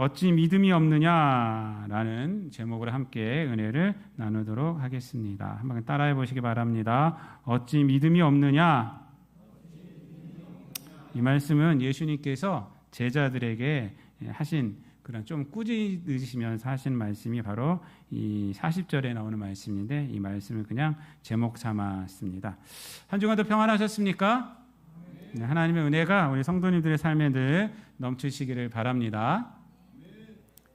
어찌 믿음이 없느냐라는 제목으로 함께 은혜를 나누도록 하겠습니다. 한번 따라해 보시기 바랍니다. 어찌 믿음이 없느냐. 이 말씀은 예수님께서 제자들에게 하신 그런 좀 꾸짖으시면서 하신 말씀이 바로 이 40절에 나오는 말씀인데, 이 말씀을 그냥 제목 삼았습니다. 한 주간도 평안하셨습니까? 네, 하나님의 은혜가 우리 성도님들의 삶에 늘 넘치시기를 바랍니다.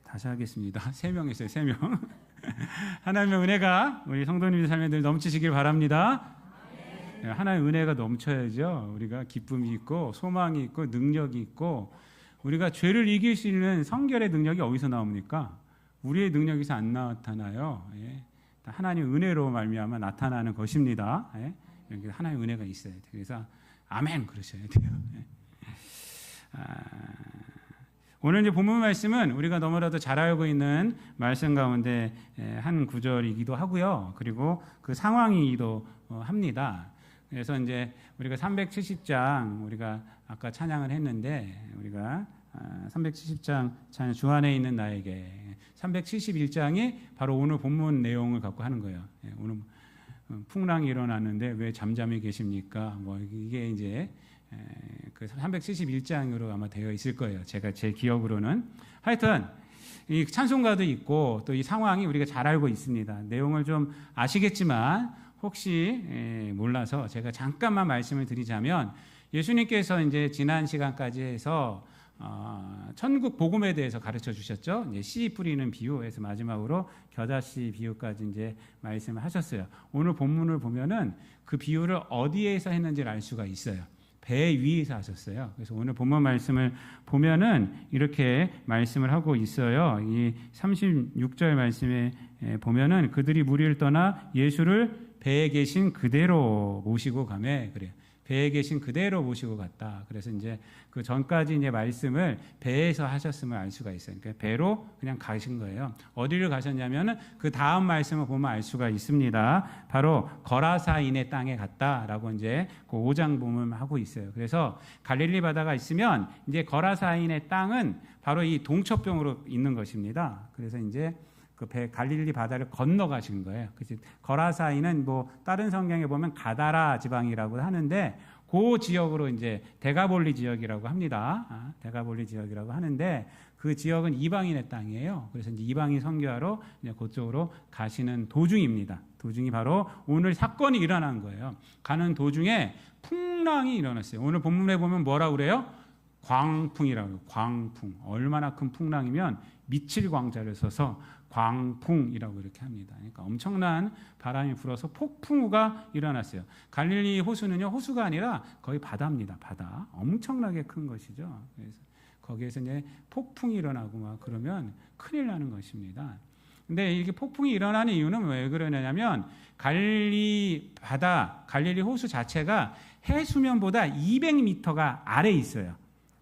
다시 하겠습니다. 3명 있어요. 3명. 하나님의 은혜가 우리 성도님들 삶에 늘 넘치시길 바랍니다. 네, 하나님의 은혜가 넘쳐야죠. 우리가 기쁨이 있고 소망이 있고 능력이 있고, 우리가 죄를 이길 수 있는 성결의 능력이 어디서 나옵니까? 우리의 능력에서 안 나타나요. 예. 하나님의 은혜로 말미암아 나타나는 것입니다. 예. 하나님의 은혜가 있어야 돼요. 그래서 아멘 그러셔야 돼요. 예. 오늘 이제 본문 말씀은 우리가 너무나도 잘 알고 있는 말씀 가운데 한 구절이기도 하고요. 그리고 그 상황이기도 합니다. 그래서 이제 우리가 370장 우리가 아까 찬양을 했는데, 우리가 370장 찬양 주 안에 있는 나에게 371장이 바로 오늘 본문 내용을 갖고 하는 거예요. 오늘 풍랑이 일어났는데 왜 잠잠히 계십니까? 뭐 이게 이제 그 371장으로 아마 되어 있을 거예요. 제 기억으로는. 하여튼 이 찬송가도 있고 또 이 상황이 우리가 잘 알고 있습니다. 내용을 좀 아시겠지만 혹시 몰라서 제가 잠깐만 말씀을 드리자면, 예수님께서 이제 지난 시간까지 해서 천국 복음에 대해서 가르쳐 주셨죠. 이제 씨 뿌리는 비유에서 마지막으로 겨자씨 비유까지 이제 말씀을 하셨어요. 오늘 본문을 보면은 그 비유를 어디에서 했는지를 알 수가 있어요. 배 위에서 하셨어요. 그래서 오늘 본문 말씀을 보면은 이렇게 말씀을 하고 있어요. 이 36절 말씀에 보면은 그들이 무리를 떠나 예수를 배에 계신 그대로 모시고 가매, 그래요. 배에 계신 그대로 모시고 갔다. 그래서 이제 그 전까지 이제 말씀을 배에서 하셨음을 알 수가 있어요. 그러니까 배로 그냥 가신 거예요. 어디를 가셨냐면은 그 다음 말씀을 보면 알 수가 있습니다. 바로 거라사인의 땅에 갔다라고 이제 그 5장 보면 하고 있어요. 그래서 갈릴리 바다가 있으면 이제 거라사인의 땅은 바로 이 동첩병으로 있는 것입니다. 그래서 이제 그 갈릴리 바다를 건너가신 거예요. 그래서 거라사인은 뭐 다른 성경에 보면 가다라 지방이라고 하는데, 그 지역으로 이제 데가볼리 지역이라고 합니다. 데가볼리 지역이라고 하는데, 그 지역은 이방인의 땅이에요. 그래서 이제 이방인 선교하러 이제 그쪽으로 가시는 도중입니다. 도중이 바로 오늘 사건이 일어난 거예요. 가는 도중에 풍랑이 일어났어요. 오늘 본문에 보면 뭐라고 그래요? 광풍이라고 해요. 광풍. 얼마나 큰 풍랑이면 미칠 광자를 써서 광풍이라고 이렇게 합니다. 그러니까 엄청난 바람이 불어서 폭풍우가 일어났어요. 갈릴리 호수는요, 호수가 아니라 거의 바다입니다. 바다. 엄청나게 큰 것이죠. 그래서 거기에서 이제 폭풍이 일어나고 막 그러면 큰일 나는 것입니다. 근데 이게 폭풍이 일어나는 이유는 왜 그러냐면, 갈릴리 바다, 갈릴리 호수 자체가 해수면보다 200m가 아래에 있어요.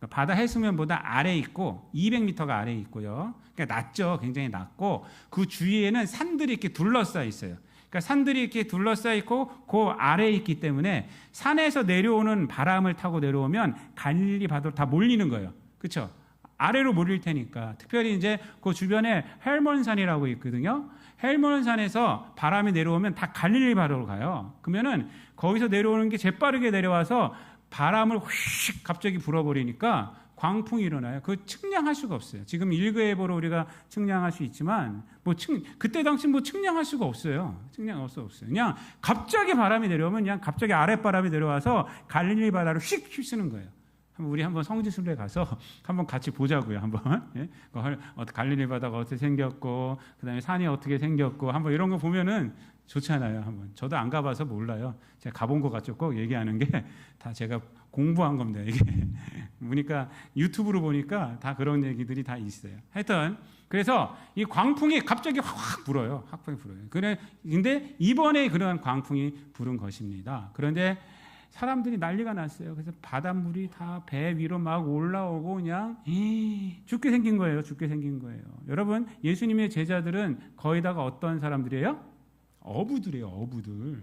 바다 해수면보다 아래에 있고 200m가 아래에 있고요. 그러니까 낮죠. 굉장히 낮고, 그 주위에는 산들이 이렇게 둘러싸여 있어요. 그러니까 산들이 이렇게 둘러싸여 있고 그 아래에 있기 때문에 산에서 내려오는 바람을 타고 내려오면 갈릴리 바다로 다 몰리는 거예요. 그렇죠? 아래로 몰릴 테니까. 특별히 이제 그 주변에 헬몬산이라고 있거든요. 헬몬산에서 바람이 내려오면 다 갈릴리 바다로 가요. 그러면은 거기서 내려오는 게 재빠르게 내려와서 바람을 휙 갑자기 불어버리니까 광풍이 일어나요. 그거 측량할 수가 없어요. 지금 일그예보로 우리가 측량할 수 있지만 그때 당시 측량할 수가 없어요. 측량할 수 없어요. 그냥 갑자기 바람이 내려오면 그냥 갑자기 아랫바람이 내려와서 갈릴리 바다를 휙 휩쓰는 거예요. 우리 한번 성지순례 가서 한번 같이 보자고요. 한번. 예? 갈릴리 바다가 어떻게 생겼고, 그다음에 산이 어떻게 생겼고, 한번 이런 거 보면은 좋잖아요. 한번. 저도 안 가봐서 몰라요. 제가 가본 것 같죠. 꼭 얘기하는 게 다 제가 공부한 겁니다. 이게 보니까 유튜브로 보니까 다 그런 얘기들이 다 있어요. 하여튼 그래서 이 광풍이 갑자기 확 불어요. 확 불어요. 근데 이번에 그런 광풍이 부른 것입니다. 그런데 사람들이 난리가 났어요. 그래서 바닷물이 다 배 위로 막 올라오고 그냥 죽게 생긴 거예요. 죽게 생긴 거예요. 여러분, 예수님의 제자들은 거의다가 어떤 사람들이에요? 어부들이에요. 어부들.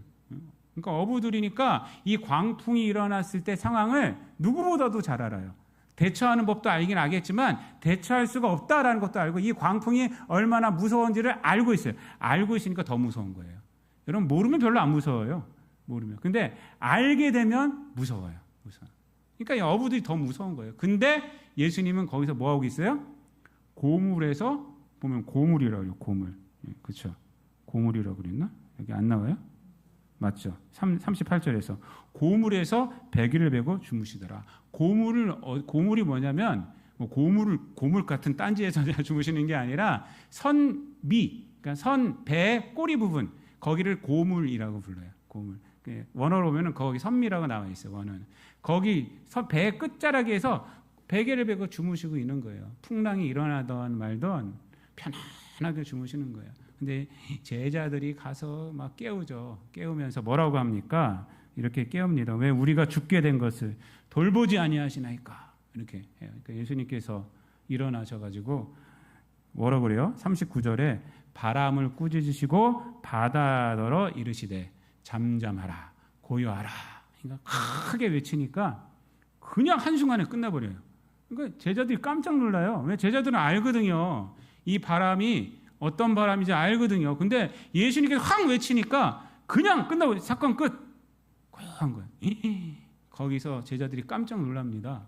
그러니까 어부들이니까 이 광풍이 일어났을 때 상황을 누구보다도 잘 알아요. 대처하는 법도 알긴 알겠지만 대처할 수가 없다라는 것도 알고 이 광풍이 얼마나 무서운지를 알고 있어요. 알고 있으니까 더 무서운 거예요. 여러분 모르면 별로 안 무서워요. 모르면. 근데 알게 되면 무서워요. 무서워. 그러니까 이 어부들이 더 무서운 거예요. 근데 예수님은 거기서 뭐 하고 있어요? 고물에서 보면 고물이라고 해요. 고물. 그렇죠? 고물이라고 그랬나? 여기 안 나와요? 맞죠? 38절에서 고물에서 배기를 베고 주무시더라. 고물이 뭐냐면 고물 같은 딴지에서 주무시는 게 아니라 선미, 그러니까 선 배 꼬리 부분 거기를 고물이라고 불러요. 고물. 원어로 보면은 거기 선미라고 나와 있어요. 원어는 거기 배 끝자락에서 베개를 베고 주무시고 있는 거예요. 풍랑이 일어나던 말던 편안하게 주무시는 거예요. 근데 제자들이 가서 막 깨우죠. 깨우면서 뭐라고 합니까? 이렇게 깨웁니다. 왜 우리가 죽게 된 것을 돌보지 아니하시나이까? 이렇게 해요. 그러니까 예수님께서 일어나셔가지고 뭐라고 그래요? 39절에 바람을 꾸짖으시고 바다더러 이르시되 잠잠하라 고요하라. 그러니까 크게 외치니까 그냥 한순간에 끝나버려요. 그러니까 제자들이 깜짝 놀라요. 왜? 제자들은 알거든요. 이 바람이 어떤 바람인지 알거든요. 근데 예수님께서 확 외치니까 그냥 끝나버려요. 사건 끝. 고요한 거예요. 거기서 제자들이 깜짝 놀랍니다.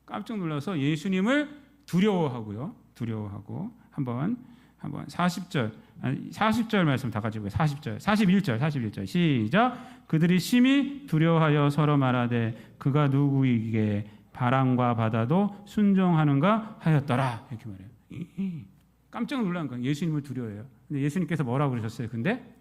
깜짝 놀라서 예수님을 두려워하고요. 두려워하고 한번 40절 말씀 다 가지고요. 41절 시작. 그들이 심히 두려워하여 서로 말하되 그가 누구이기에 바람과 바다도 순종하는가 하였더라. 이렇게 말해요. 깜짝 놀란 거예요. 예수님을 두려워해요. 근데 예수님께서 뭐라고 그러셨어요? 근데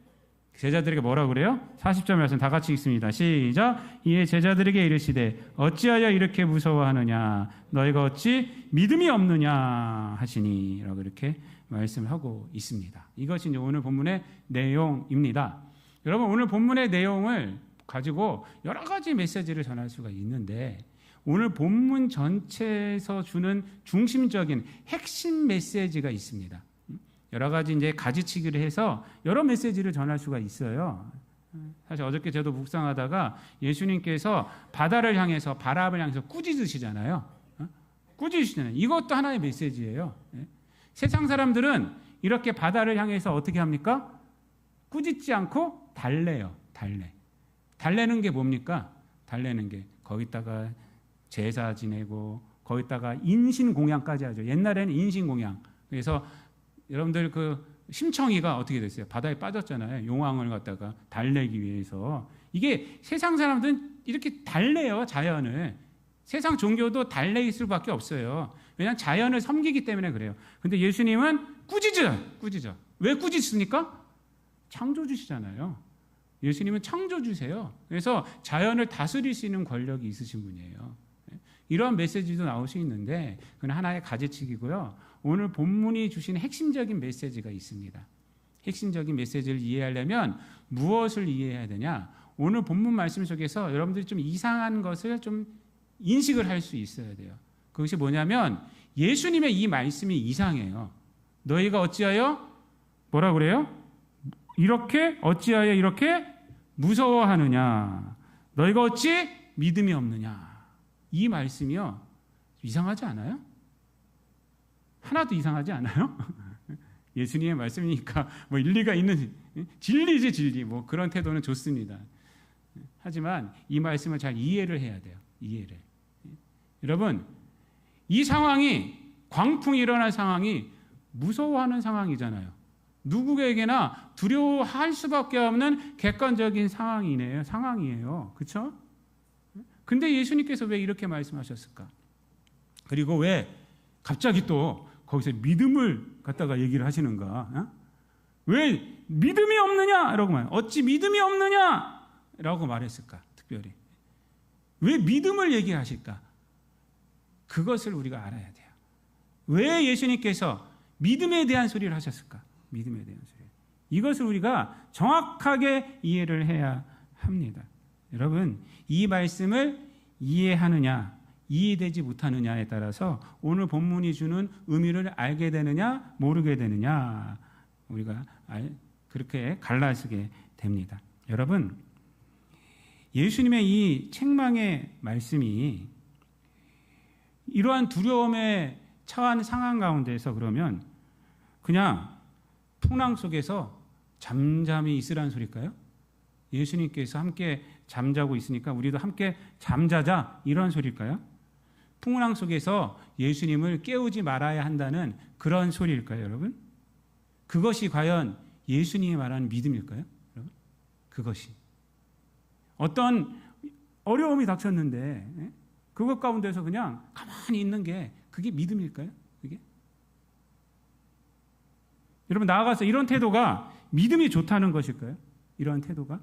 제자들에게 뭐라고 그래요? 40절 말씀 다 같이 읽습니다. 시작. 이에 제자들에게 이르시되 어찌하여 이렇게 무서워하느냐 너희가 어찌 믿음이 없느냐 하시니 라고 이렇게 말씀을 하고 있습니다. 이것이 이제 오늘 본문의 내용입니다. 여러분 오늘 본문의 내용을 가지고 여러 가지 메시지를 전할 수가 있는데 오늘 본문 전체에서 주는 중심적인 핵심 메시지가 있습니다. 여러 가지 이제 가지치기를 해서 여러 메시지를 전할 수가 있어요. 사실 어저께 저도 묵상하다가 예수님께서 바다를 향해서 바람을 향해서 꾸짖으시잖아요. 꾸짖으시잖아요. 이것도 하나의 메시지예요. 세상 사람들은 이렇게 바다를 향해서 어떻게 합니까? 꾸짖지 않고 달래요. 달래는 게 뭡니까? 달래는 게 거기다가 제사 지내고 거기다가 인신공양까지 하죠. 옛날에는 인신공양. 그래서 여러분들 그 심청이가 어떻게 됐어요? 바다에 빠졌잖아요. 용왕을 갖다가 달래기 위해서. 이게 세상 사람들은 이렇게 달래요. 자연을. 세상 종교도 달래일 수밖에 없어요. 왜냐하면 자연을 섬기기 때문에 그래요. 근데 예수님은 꾸짖어. 왜 꾸짖습니까? 창조주시잖아요. 예수님은 창조주세요. 그래서 자연을 다스릴 수 있는 권력이 있으신 분이에요. 이런 메시지도 나올 수 있는데 그건 하나의 가지치기고요. 오늘 본문이 주신 핵심적인 메시지가 있습니다. 핵심적인 메시지를 이해하려면 무엇을 이해해야 되냐? 오늘 본문 말씀 속에서 여러분들이 좀 이상한 것을 좀 인식을 할 수 있어야 돼요. 그것이 뭐냐면 예수님의 이 말씀이 이상해요. 너희가 어찌하여 뭐라 그래요? 어찌하여 이렇게 무서워하느냐? 너희가 어찌 믿음이 없느냐? 이 말씀이요. 이상하지 않아요? 하나도 이상하지 않아요? 예수님의 말씀이니까 뭐 일리가 있는 진리지 진리 뭐 그런 태도는 좋습니다. 하지만 이 말씀을 잘 이해를 해야 돼요. 이해를. 여러분 이 상황이 광풍이 일어날 상황이 무서워하는 상황이잖아요. 누구에게나 두려워할 수밖에 없는 객관적인 상황이에요. 그렇죠? 근데 예수님께서 왜 이렇게 말씀하셨을까? 그리고 왜 갑자기 또 거기서 믿음을 갖다가 얘기를 하시는가? 왜 믿음이 없느냐? 라고 어찌 믿음이 없느냐? 라고 말했을까? 특별히. 왜 믿음을 얘기하실까? 그것을 우리가 알아야 돼요. 왜 예수님께서 믿음에 대한 소리를 하셨을까? 믿음에 대한 소리. 이것을 우리가 정확하게 이해를 해야 합니다. 여러분, 이 말씀을 이해하느냐, 이해되지 못하느냐에 따라서 오늘 본문이 주는 의미를 알게 되느냐, 모르게 되느냐, 우리가 그렇게 갈라지게 됩니다. 여러분, 예수님의 이 책망의 말씀이 이러한 두려움에 처한 상황 가운데서 그러면 그냥 풍랑 속에서 잠잠히 있으라는 소리일까요? 예수님께서 함께 잠자고 있으니까 우리도 함께 잠자자 이런 소리일까요? 풍랑 속에서 예수님을 깨우지 말아야 한다는 그런 소리일까요, 여러분? 그것이 과연 예수님이 말하는 믿음일까요, 여러분? 그것이 어떤 어려움이 닥쳤는데 그것 가운데서 그냥 가만히 있는 게 그게 믿음일까요? 그게? 여러분 나아가서 이런 태도가 믿음이 좋다는 것일까요? 이러한 태도가?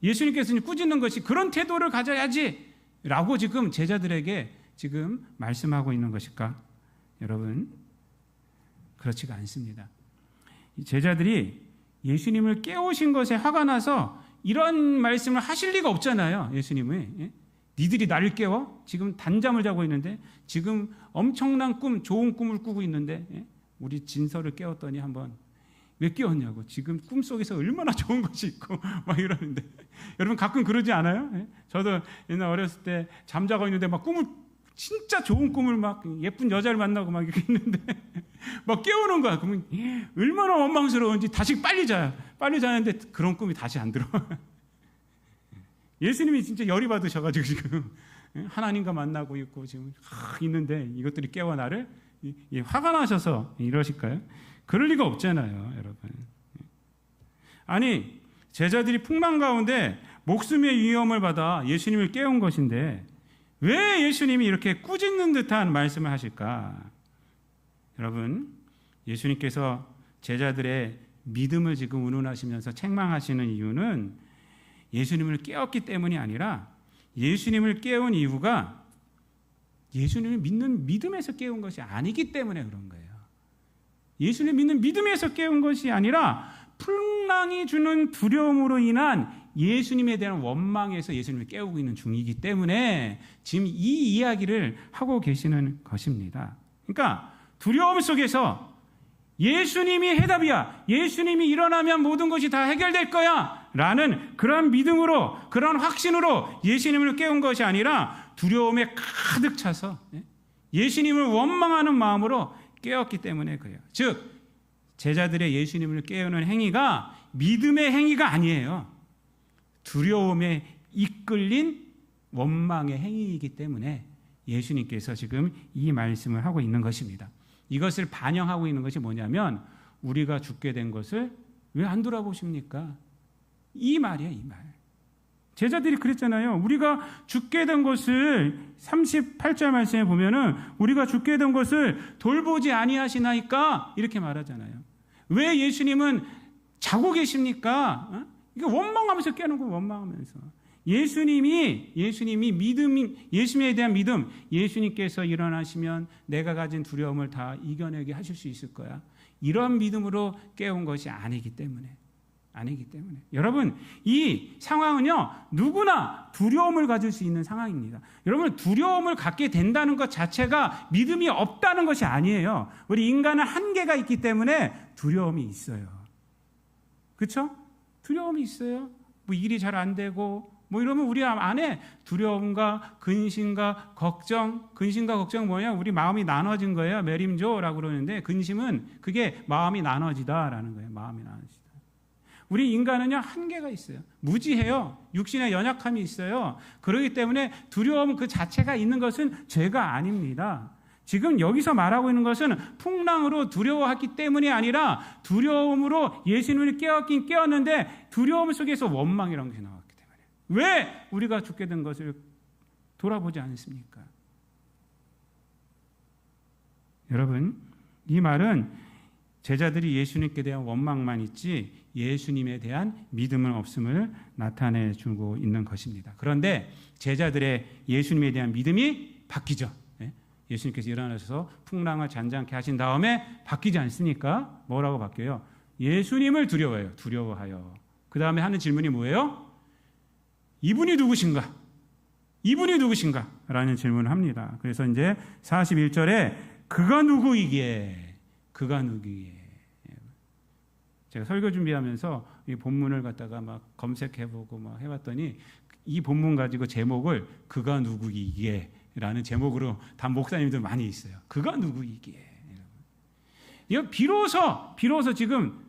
예수님께서는 꾸짖는 것이 그런 태도를 가져야지 라고 지금 제자들에게 지금 말씀하고 있는 것일까? 여러분 그렇지가 않습니다. 제자들이 예수님을 깨우신 것에 화가 나서 이런 말씀을 하실 리가 없잖아요. 예수님이 니들이 나를 깨워? 지금 단잠을 자고 있는데 지금 엄청난 꿈, 좋은 꿈을 꾸고 있는데 우리 진서를 깨웠더니 한번 왜 깨웠냐고. 지금 꿈속에서 얼마나 좋은 것이 있고 막 이러는데 여러분 가끔 그러지 않아요? 저도 옛날 어렸을 때 잠자고 있는데 막 꿈을 진짜 좋은 꿈을 막 예쁜 여자를 만나고 막 이렇게 있는데 막 깨우는 거야. 그러면 얼마나 원망스러운지 다시 빨리 자요. 빨리 자는데 그런 꿈이 다시 안 들어. 예수님이 진짜 열이 받으셔가지고 지금 하나님과 만나고 있고 지금 있는데 이것들이 깨워 나를 화가 나셔서 이러실까요? 그럴 리가 없잖아요, 여러분. 아니 제자들이 풍랑 가운데 목숨의 위험을 받아 예수님을 깨운 것인데 왜 예수님이 이렇게 꾸짖는 듯한 말씀을 하실까? 여러분 예수님께서 제자들의 믿음을 지금 운운하시면서 책망하시는 이유는 예수님을 깨웠기 때문이 아니라 예수님을 깨운 이유가 예수님을 믿는 믿음에서 깨운 것이 아니기 때문에 그런 거예요. 예수님을 믿는 믿음에서 깨운 것이 아니라 풍랑이 주는 두려움으로 인한 예수님에 대한 원망에서 예수님을 깨우고 있는 중이기 때문에 지금 이 이야기를 하고 계시는 것입니다. 그러니까 두려움 속에서 예수님이 해답이야. 예수님이 일어나면 모든 것이 다 해결될 거야. 라는 그런 믿음으로, 그런 확신으로 예수님을 깨운 것이 아니라 두려움에 가득 차서 예수님을 원망하는 마음으로 깨웠기 때문에 그래요. 즉, 제자들의 예수님을 깨우는 행위가 믿음의 행위가 아니에요. 두려움에 이끌린 원망의 행위이기 때문에 예수님께서 지금 이 말씀을 하고 있는 것입니다. 이것을 반영하고 있는 것이 뭐냐면 우리가 죽게 된 것을 왜 안 돌아보십니까? 이 말이에요, 이 말. 제자들이 그랬잖아요. 우리가 죽게 된 것을 38절 말씀에 보면은 우리가 죽게 된 것을 돌보지 아니하시나이까 이렇게 말하잖아요. 왜 예수님은 자고 계십니까? 이게 원망하면서 깨는 거예요. 원망하면서. 예수님이 믿음, 예수님에 대한 믿음, 예수님께서 일어나시면 내가 가진 두려움을 다 이겨내게 하실 수 있을 거야. 이런 믿음으로 깨운 것이 아니기 때문에. 여러분, 이 상황은요, 누구나 두려움을 가질 수 있는 상황입니다. 여러분, 두려움을 갖게 된다는 것 자체가 믿음이 없다는 것이 아니에요. 우리 인간은 한계가 있기 때문에 두려움이 있어요. 그렇죠? 두려움이 있어요. 뭐 일이 잘 안 되고, 뭐 이러면 우리 안에 두려움과 근심과 걱정 뭐냐? 우리 마음이 나눠진 거예요. 메림조라고 그러는데 근심은 그게 마음이 나눠지다라는 거예요. 마음이 나눠지다. 우리 인간은요 한계가 있어요. 무지해요. 육신의 연약함이 있어요. 그렇기 때문에 두려움 그 자체가 있는 것은 죄가 아닙니다. 지금 여기서 말하고 있는 것은 풍랑으로 두려워했기 때문이 아니라 두려움으로 예수님을 깨웠긴 깨웠는데 두려움 속에서 원망이라는 것이 나왔기 때문에 왜 우리가 죽게 된 것을 돌아보지 않습니까? 여러분, 이 말은 제자들이 예수님께 대한 원망만 있지 예수님에 대한 믿음은 없음을 나타내 주고 있는 것입니다. 그런데 제자들의 예수님에 대한 믿음이 바뀌죠. 예수님께서 일어나셔서 풍랑을 잔잔케 하신 다음에 바뀌지 않습니까? 뭐라고 바뀌어요? 예수님을 두려워해요. 두려워하여. 그 다음에 하는 질문이 뭐예요? 이분이 누구신가? 이분이 누구신가? 라는 질문을 합니다. 그래서 이제 41절에 그가 누구이기에? 그가 누구이기에? 제가 설교 준비하면서 이 본문을 갖다가 막 검색해보고 막 해봤더니 이 본문 가지고 제목을 그가 누구이기에 라는 제목으로 단 목사님들 많이 있어요. 그가 누구이기에. 이거 비로소 지금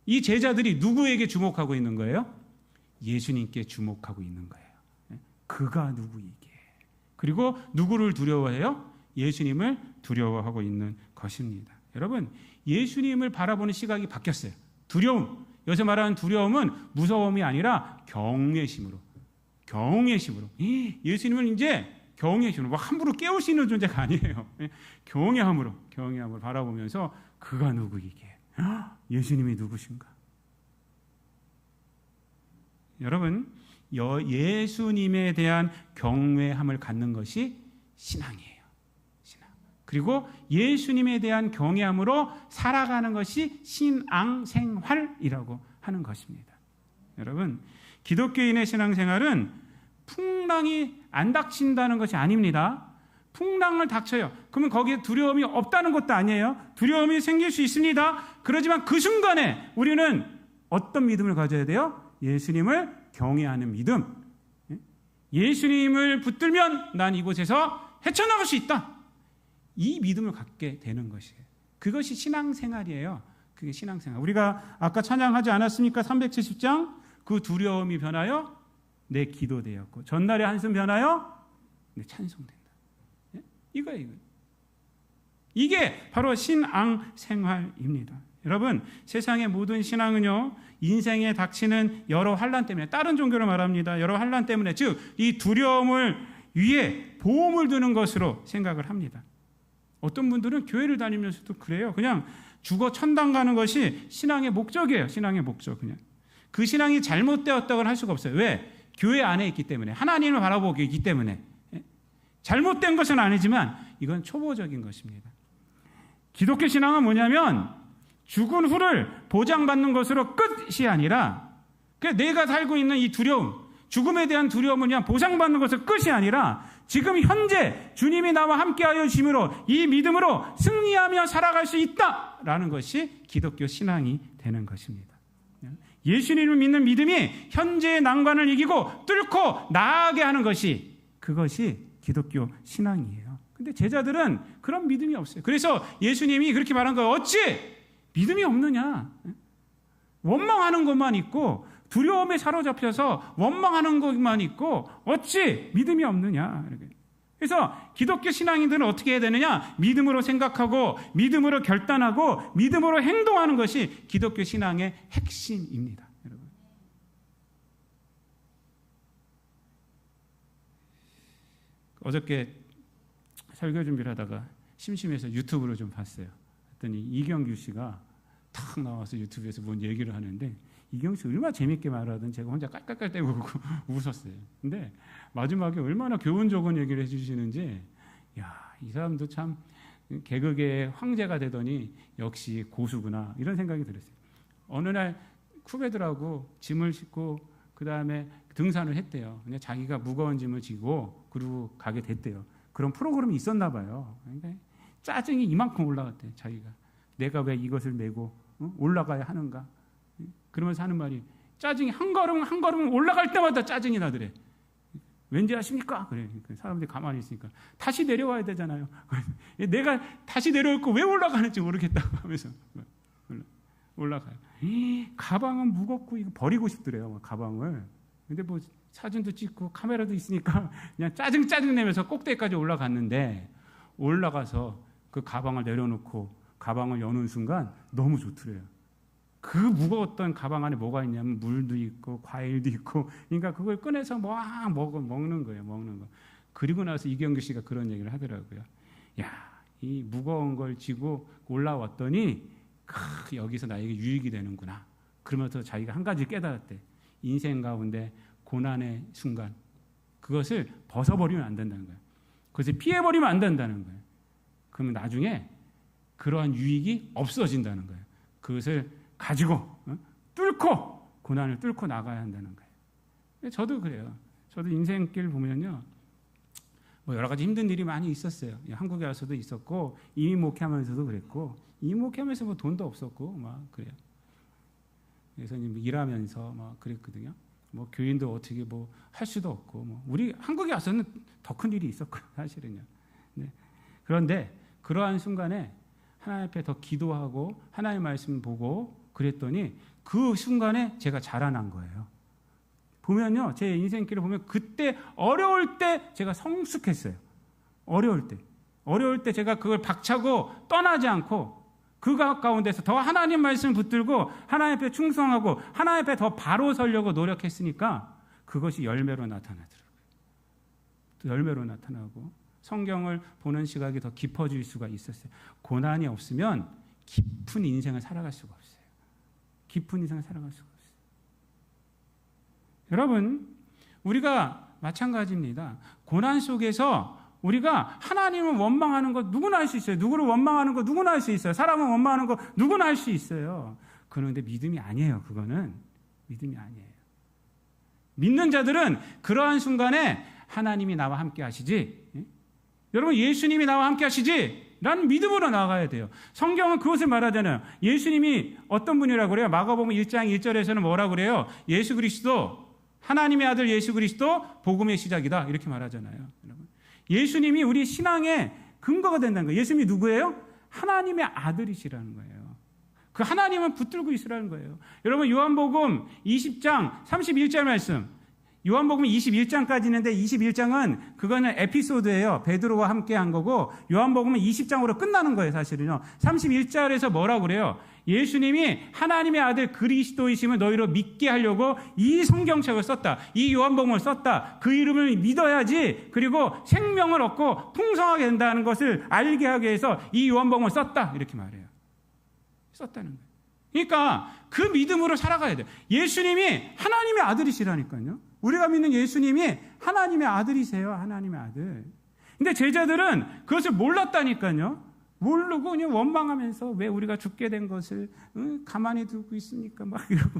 이 제자들이 누구에게 주목하고 있는 거예요? 예수님께 주목하고 있는 거예요. 그가 누구이기에. 그리고 누구를 두려워해요? 예수님을 두려워하고 있는 것입니다. 여러분, 예수님을 바라보는 시각이 바뀌었어요. 두려움. 여기서 말하는 두려움은 무서움이 아니라 경외심으로. 예수님을 이제 경외심으로 함부로 깨울 수 있는 존재가 아니에요. 경외함으로 바라보면서 그가 누구이기에. 예수님이 누구신가? 여러분, 예수님에 대한 경외함을 갖는 것이 신앙이에요. 그리고 예수님에 대한 경외함으로 살아가는 것이 신앙생활이라고 하는 것입니다. 여러분, 기독교인의 신앙생활은 풍랑이 안 닥친다는 것이 아닙니다. 풍랑을 닥쳐요. 그러면 거기에 두려움이 없다는 것도 아니에요. 두려움이 생길 수 있습니다. 그렇지만 그 순간에 우리는 어떤 믿음을 가져야 돼요? 예수님을 경외하는 믿음. 예수님을 붙들면 난 이곳에서 헤쳐나갈 수 있다. 이 믿음을 갖게 되는 것이에요. 그것이 신앙생활이에요. 그게 신앙생활. 우리가 아까 찬양하지 않았습니까? 370장. 그 두려움이 변하여 내 기도 되었고 전날의 한숨 변하여 내 찬송된다. 이거예요. 이게 바로 신앙생활입니다. 여러분, 세상의 모든 신앙은요, 인생에 닥치는 여러 환난 때문에, 다른 종교를 말합니다. 여러 환난 때문에, 즉 이 두려움을 위해 보험을 드는 것으로 생각을 합니다. 어떤 분들은 교회를 다니면서도 그래요. 그냥 죽어 천당 가는 것이 신앙의 목적이에요. 신앙의 목적. 그냥 그 신앙이 잘못되었다고는 할 수가 없어요. 왜? 교회 안에 있기 때문에, 하나님을 바라보고 있기 때문에. 잘못된 것은 아니지만 이건 초보적인 것입니다. 기독교 신앙은 뭐냐면 죽은 후를 보장받는 것으로 끝이 아니라, 내가 살고 있는 이 두려움, 죽음에 대한 두려움을 그냥 보상받는 것으로 끝이 아니라 지금 현재 주님이 나와 함께하여 주심으로 이 믿음으로 승리하며 살아갈 수 있다라는 것이 기독교 신앙이 되는 것입니다. 예수님을 믿는 믿음이 현재의 난관을 이기고 뚫고 나아가게 하는 것이, 그것이 기독교 신앙이에요. 근데 제자들은 그런 믿음이 없어요. 그래서 예수님이 그렇게 말한 거예요. 어찌 믿음이 없느냐? 원망하는 것만 있고 두려움에 사로잡혀서 원망하는 것만 있고 어찌 믿음이 없느냐? 그래서 기독교 신앙인들은 어떻게 해야 되느냐? 믿음으로 생각하고 믿음으로 결단하고 믿음으로 행동하는 것이 기독교 신앙의 핵심입니다. 여러분. 어저께 설교 준비를 하다가 심심해서 유튜브를 좀 봤어요. 그랬더니 이경규 씨가 탁 나와서 유튜브에서 뭔 얘기를 하는데, 이경규 씨 얼마나 재밌게 말하든 제가 혼자 깔깔깔대고 웃었어요. 근데 마지막에 얼마나 교훈 적은 얘기를 해주시는지, 이 사람도 참 개그계의 황제가 되더니 역시 고수구나, 이런 생각이 들었어요. 어느 날 후배들하고 짐을 싣고 그 다음에 등산을 했대요. 근데 자기가 무거운 짐을 지고 그리고 가게 됐대요. 그런 프로그램이 있었나 봐요. 그러니까 짜증이 이만큼 올라갔대요. 자기가 내가 왜 이것을 메고 올라가야 하는가? 그러면서 하는 말이, 짜증이 한 걸음 올라갈 때마다 짜증이 나더래. 왠지 아십니까? 그래. 사람들이 가만히 있으니까 다시 내려와야 되잖아요. 내가 다시 내려올 거 왜 올라가는지 모르겠다고 하면서 올라가요. 가방은 무겁고 이거 버리고 싶더래요. 가방을. 근데 뭐 사진도 찍고 카메라도 있으니까 그냥 짜증 내면서 꼭대기까지 올라갔는데, 올라가서 그 가방을 내려놓고 가방을 여는 순간 너무 좋더래요. 그 무거웠던 가방 안에 뭐가 있냐면 물도 있고 과일도 있고, 그러니까 그걸 꺼내서 막 먹는 거예요. 먹는 거. 그리고 나서 이경규 씨가 그런 얘기를 하더라고요. 이 무거운 걸 지고 올라왔더니 여기서 나에게 유익이 되는구나. 그러면서 자기가 한 가지 깨달았대. 인생 가운데 고난의 순간, 그것을 벗어버리면 안 된다는 거예요. 그것을 피해버리면 안 된다는 거예요. 그러면 나중에 그러한 유익이 없어진다는 거예요. 그것을 가지고 뚫고, 고난을 뚫고 나가야 한다는 거예요. 저도 그래요. 저도 인생길 보면요, 뭐 여러 가지 힘든 일이 많이 있었어요. 한국에 와서도 있었고, 이민 목회하면서도 그랬고, 이민 목회하면서 뭐 돈도 없었고 막 그래요. 그래서 일하면서 막 그랬거든요. 뭐 교인도 어떻게 뭐 할 수도 없고, 뭐 우리 한국에 와서는 더 큰 일이 있었고요, 사실은요. 네. 그런데 그러한 순간에 하나님 앞에 더 기도하고 하나님의 말씀 보고 그랬더니 그 순간에 제가 자라난 거예요. 보면요, 제 인생길을 보면 그때 어려울 때 제가 성숙했어요. 어려울 때 제가 그걸 박차고 떠나지 않고 그 가운데서 더 하나님 말씀을 붙들고 하나님 앞에 충성하고 하나님 앞에 더 바로 서려고 노력했으니까 그것이 열매로 나타나더라고요. 또 열매로 나타나고 성경을 보는 시각이 더 깊어질 수가 있었어요. 고난이 없으면 깊은 인생을 살아갈 수가 없어요. 깊은 인생을 살아갈 수가 없어요. 여러분, 우리가 마찬가지입니다. 고난 속에서 우리가 하나님을 원망하는 것 누구나 할 수 있어요. 누구를 원망하는 것 누구나 할 수 있어요. 사람을 원망하는 것 누구나 할 수 있어요. 그런데 믿음이 아니에요. 그거는 믿음이 아니에요. 믿는 자들은 그러한 순간에 하나님이 나와 함께 하시지, 여러분 예수님이 나와 함께 하시지 라는 믿음으로 나가야 돼요. 성경은 그것을 말하잖아요. 예수님이 어떤 분이라고 그래요? 마가복음 1장 1절에서는 뭐라고 그래요? 예수 그리스도, 하나님의 아들 예수 그리스도 복음의 시작이다 이렇게 말하잖아요. 여러분, 예수님이 우리 신앙의 근거가 된다는 거예요. 예수님이 누구예요? 하나님의 아들이시라는 거예요. 그 하나님은 붙들고 있으라는 거예요. 여러분, 요한복음 20장 31절 말씀, 요한복음 21장까지 있는데 21장은 그거는 에피소드예요. 베드로와 함께 한 거고 요한복음은 20장으로 끝나는 거예요. 사실은요. 31절에서 뭐라고 그래요? 예수님이 하나님의 아들 그리스도이심을 너희로 믿게 하려고 이 성경책을 썼다. 이 요한복음을 썼다. 그 이름을 믿어야지, 그리고 생명을 얻고 풍성하게 된다는 것을 알게 하기 위해서 이 요한복음을 썼다. 이렇게 말해요. 썼다는 거예요. 그러니까 그 믿음으로 살아가야 돼요. 예수님이 하나님의 아들이시라니까요. 우리가 믿는 예수님이 하나님의 아들이세요. 하나님의 아들. 근데 제자들은 그것을 몰랐다니까요. 모르고 그냥 원망하면서 왜 우리가 죽게 된 것을 가만히 두고 있습니까? 막 이러고.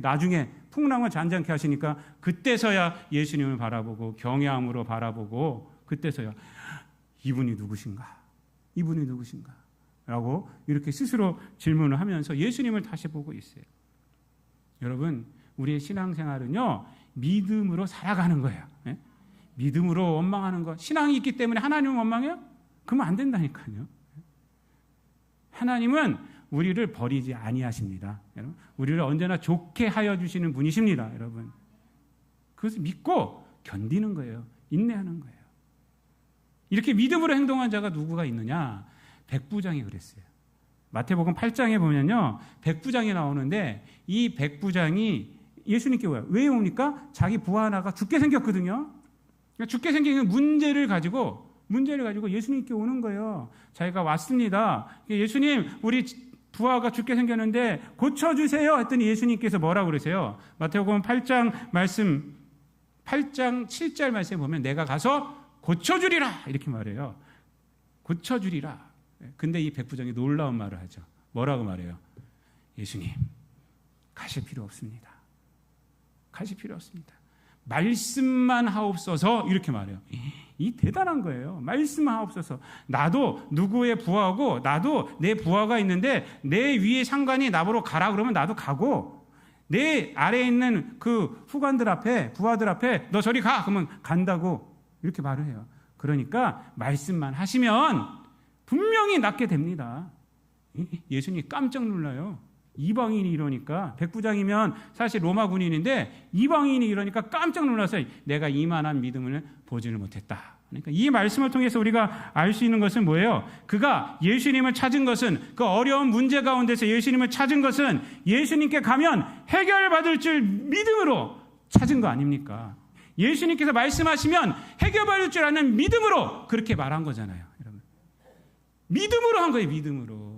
나중에 풍랑을 잔잔케 하시니까 그때서야 예수님을 바라보고 경외함으로 바라보고 그때서야 이분이 누구신가? 이분이 누구신가? 라고 이렇게 스스로 질문을 하면서 예수님을 다시 보고 있어요. 여러분, 우리의 신앙생활은요, 믿음으로 살아가는 거예요. 예? 믿음으로 원망하는 것. 신앙이 있기 때문에 하나님을 원망해요? 그러면 안 된다니까요. 하나님은 우리를 버리지 아니하십니다. 여러분, 우리를 언제나 좋게 하여 주시는 분이십니다. 여러분, 그것을 믿고 견디는 거예요. 인내하는 거예요. 이렇게 믿음으로 행동한 자가 누구가 있느냐? 백부장이 그랬어요. 마태복음 8장에 보면요, 백부장이 나오는데 이 백부장이 예수님께 와요. 왜 옵니까? 자기 부하 하나가 죽게 생겼거든요. 그러니까 죽게 생긴 문제를 가지고 예수님께 오는 거예요. 자기가 왔습니다. 예수님, 우리 부하가 죽게 생겼는데 고쳐주세요 했더니 예수님께서 뭐라고 그러세요? 마태복음 8장 7절 말씀에 보면 내가 가서 고쳐주리라 이렇게 말해요. 고쳐주리라. 근데 이 백부장이 놀라운 말을 하죠. 뭐라고 말해요? 예수님, 가실 필요 없습니다. 가실 필요 없습니다. 말씀만 하옵소서 이렇게 말해요. 이 대단한 거예요. 말씀만 하옵소서. 나도 누구의 부하고 나도 내 부하가 있는데 내 위에 상관이 나보러 가라 그러면 나도 가고, 내 아래에 있는 그 후관들 앞에, 부하들 앞에 너 저리 가 그러면 간다고 이렇게 말을 해요. 그러니까 말씀만 하시면 분명히 낫게 됩니다. 예수님이 깜짝 놀라요. 이방인이 이러니까, 백부장이면 사실 로마 군인인데 이방인이 이러니까 깜짝 놀라서 내가 이만한 믿음을 보지를 못했다. 그러니까 이 말씀을 통해서 우리가 알 수 있는 것은 뭐예요? 그가 예수님을 찾은 것은, 그 어려운 문제 가운데서 예수님을 찾은 것은 예수님께 가면 해결받을 줄 믿음으로 찾은 거 아닙니까? 예수님께서 말씀하시면 해결받을 줄 아는 믿음으로 그렇게 말한 거잖아요. 여러분, 믿음으로 한 거예요. 믿음으로.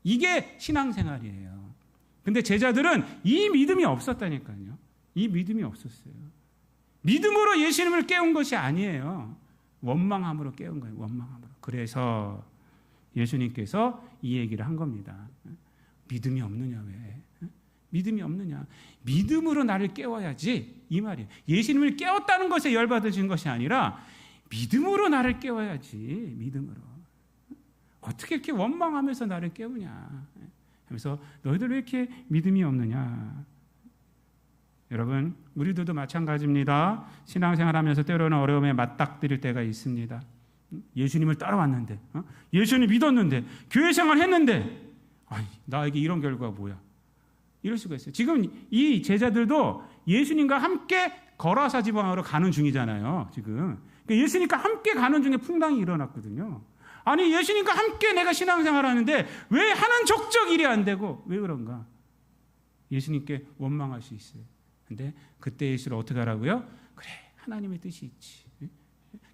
이게 신앙생활이에요. 근데 제자들은 이 믿음이 없었다니까요. 이 믿음이 없었어요. 믿음으로 예수님을 깨운 것이 아니에요. 원망함으로 깨운 거예요. 원망함으로. 그래서 예수님께서 이 얘기를 한 겁니다. 믿음이 없느냐 왜? 믿음이 없느냐? 믿음으로 나를 깨워야지 이 말이에요. 예수님을 깨웠다는 것에 열받으신 것이 아니라 믿음으로 나를 깨워야지. 믿음으로. 어떻게 이렇게 원망하면서 나를 깨우냐? 하면서 너희들 왜 이렇게 믿음이 없느냐? 믿음이 없느냐? 믿음으로. 그래서 예수님께서 이 얘기를 한 겁니다. 믿음이 없느냐 왜? 믿음으로 나를 깨워야지 이 말이에요. 예수님을 깨웠다는 것에 열받으신 것이 아니라 믿음으로 나를 깨워야지. 믿음으로. 어떻게 이렇게 원망하면서 나를 깨우냐? 하면서 너희들 왜 이렇게 믿음이 없느냐? 여러분, 우리들도 마찬가지입니다. 신앙생활하면서 때로는 어려움에 맞닥뜨릴 때가 있습니다. 예수님을 따라왔는데, 예수님 믿었는데, 교회 생활했는데, 나에게 이런 결과가 뭐야? 이럴 수가 있어요. 지금 이 제자들도 예수님과 함께 거라사 지방으로 가는 중이잖아요. 지금 예수님과 함께 가는 중에 풍랑이 일어났거든요. 아니, 예수님과 함께 내가 신앙생활하는데 왜 하는 족적 일이 안 되고, 왜 그런가? 예수님께 원망할 수 있어요. 근데 그때 예수를 어떻게 하라고요? 그래, 하나님의 뜻이 있지.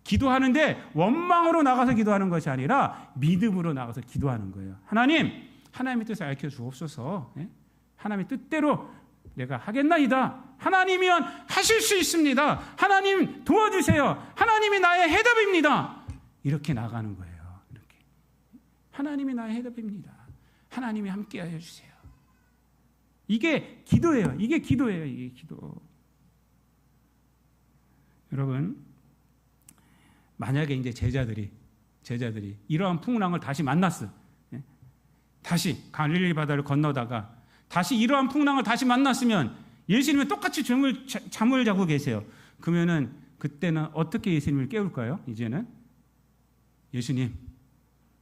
기도하는데 원망으로 나가서 기도하는 것이 아니라 믿음으로 나가서 기도하는 거예요. 하나님의 뜻을 알려 주옵소서. 하나님의 뜻대로 내가 하겠나이다. 하나님이면 하실 수 있습니다. 하나님 도와주세요. 하나님이 나의 해답입니다. 이렇게 나가는 거예요. 이렇게. 하나님이 나의 해답입니다. 하나님이 함께하여 주세요. 이게 기도예요. 이게 기도예요. 이게 기도. 여러분, 만약에 이제 제자들이 이러한 풍랑을 다시 만났어. 다시 갈릴리 바다를 건너다가 다시 이러한 풍랑을 다시 만났으면 예수님은 똑같이 잠을 자고 계세요. 그러면은 그때는 어떻게 예수님을 깨울까요? 이제는 예수님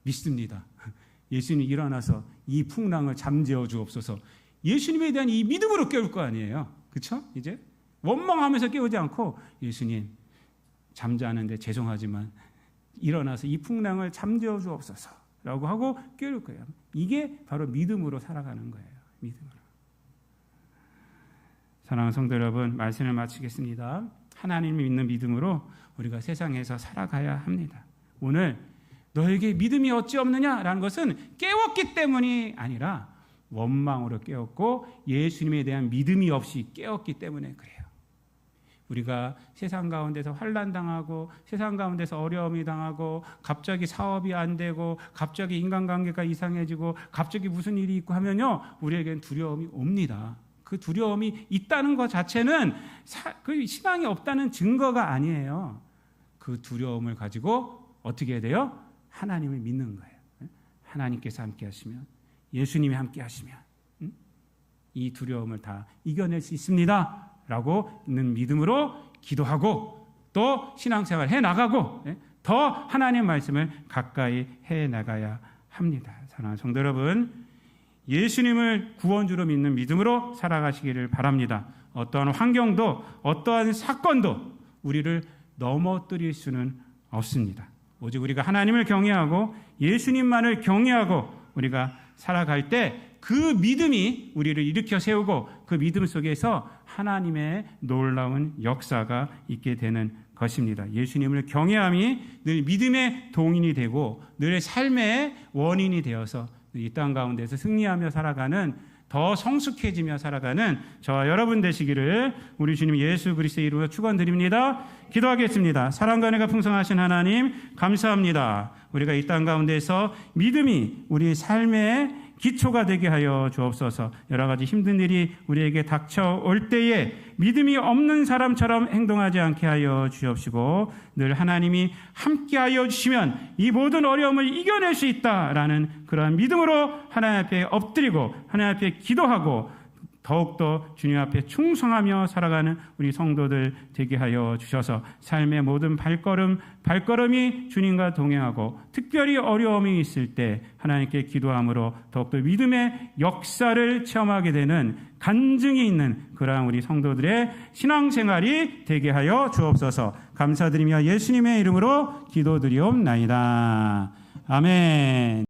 믿습니다. 예수님 일어나서 이 풍랑을 잠재워 주옵소서. 예수님에 대한 이 믿음으로 깨울 거 아니에요. 그렇죠? 이제 원망하면서 깨우지 않고 예수님 잠자는데 죄송하지만 일어나서 이 풍랑을 잠재워 주옵소서라고 하고 깨울 거예요. 이게 바로 믿음으로 살아가는 거예요. 믿음으로. 사랑하는 성도 여러분, 말씀을 마치겠습니다. 하나님을 믿는 믿음으로 우리가 세상에서 살아가야 합니다. 오늘 너에게 믿음이 어찌 없느냐라는 것은 깨웠기 때문이 아니라 원망으로 깨웠고 예수님에 대한 믿음이 없이 깨웠기 때문에 그래요. 우리가 세상 가운데서 환난당하고 세상 가운데서 어려움이 당하고 갑자기 사업이 안 되고 갑자기 인간관계가 이상해지고 갑자기 무슨 일이 있고 하면요, 우리에겐 두려움이 옵니다. 그 두려움이 있다는 것 자체는 그 신앙이 없다는 증거가 아니에요. 그 두려움을 가지고 어떻게 해야 돼요? 하나님을 믿는 거예요. 하나님께서 함께 하시면, 예수님이 함께 하시면 이 두려움을 다 이겨낼 수 있습니다 라고 있는 믿음으로 기도하고 또 신앙생활 해나가고 더 하나님의 말씀을 가까이 해나가야 합니다. 사랑하는 성도 여러분, 예수님을 구원주로 믿는 믿음으로 살아가시기를 바랍니다. 어떠한 환경도 어떠한 사건도 우리를 넘어뜨릴 수는 없습니다. 오직 우리가 하나님을 경외하고 예수님만을 경외하고 우리가 살아갈 때 그 믿음이 우리를 일으켜 세우고 그 믿음 속에서 하나님의 놀라운 역사가 있게 되는 것입니다. 예수님을 경외함이 늘 믿음의 동인이 되고 늘 삶의 원인이 되어서 이 땅 가운데서 승리하며 살아가는, 더 성숙해지며 살아가는 저와 여러분 되시기를 우리 주님 예수 그리스도의 이름으로 축원드립니다. 기도하겠습니다. 사랑과 은혜가 풍성하신 하나님 감사합니다. 우리가 이 땅 가운데서 믿음이 우리 삶의 기초가 되게 하여 주옵소서. 여러 가지 힘든 일이 우리에게 닥쳐올 때에 믿음이 없는 사람처럼 행동하지 않게 하여 주옵시고 늘 하나님이 함께하여 주시면 이 모든 어려움을 이겨낼 수 있다라는 그러한 믿음으로 하나님 앞에 엎드리고 하나님 앞에 기도하고 더욱더 주님 앞에 충성하며 살아가는 우리 성도들 되게 하여 주셔서 삶의 모든 발걸음이 주님과 동행하고 특별히 어려움이 있을 때 하나님께 기도함으로 더욱더 믿음의 역사를 체험하게 되는 간증이 있는 그러한 우리 성도들의 신앙생활이 되게 하여 주옵소서. 감사드리며 예수님의 이름으로 기도드리옵나이다. 아멘.